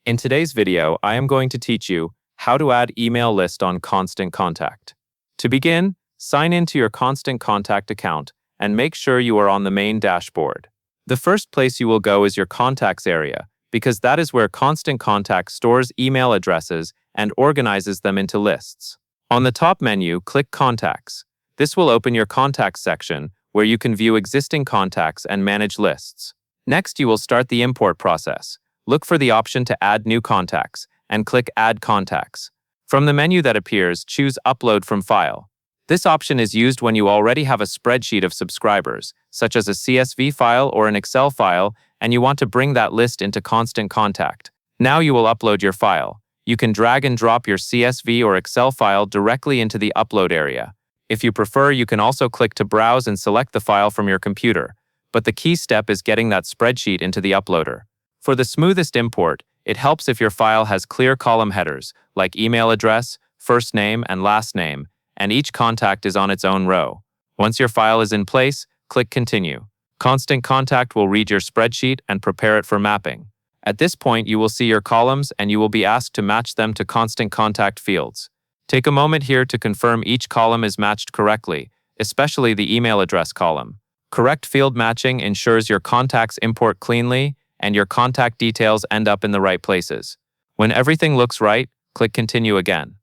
In today's video, I am going to teach you how to add email list on Constant Contact. To begin, sign into your Constant Contact account and make sure you are on the main dashboard. The first place you will go is your Contacts area, because that is where Constant Contact stores email addresses and organizes them into lists. On the top menu, click Contacts. This will open your Contacts section, where you can view existing contacts and manage lists. Next, you will start the import process. Look for the option to add new contacts and click Add Contacts. From the menu that appears, choose Upload from File. This option is used when you already have a spreadsheet of subscribers, such as a CSV file or an Excel file, and you want to bring that list into Constant Contact. Now you will upload your file. You can drag and drop your CSV or Excel file directly into the upload area. If you prefer, you can also click to browse and select the file from your computer. But the key step is getting that spreadsheet into the uploader. For the smoothest import, it helps if your file has clear column headers, like email address, first name, and last name, and each contact is on its own row. Once your file is in place, click Continue. Constant Contact will read your spreadsheet and prepare it for mapping. At this point, you will see your columns and you will be asked to match them to Constant Contact fields. Take a moment here to confirm each column is matched correctly, especially the email address column. Correct field matching ensures your contacts import cleanly and your contact details end up in the right places. When everything looks right, click Continue again.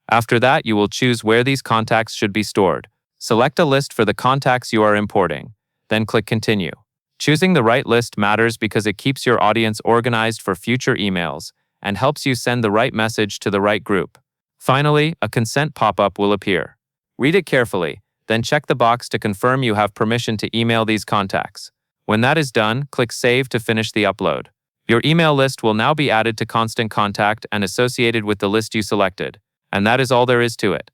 After that, you will choose where these contacts should be stored. Select a list for the contacts you are importing, then click Continue. Choosing the right list matters because it keeps your audience organized for future emails and helps you send the right message to the right group. Finally, a consent pop-up will appear. Read it carefully, then check the box to confirm you have permission to email these contacts. When that is done, click Save to finish the upload. Your email list will now be added to Constant Contact and associated with the list you selected. And that is all there is to it.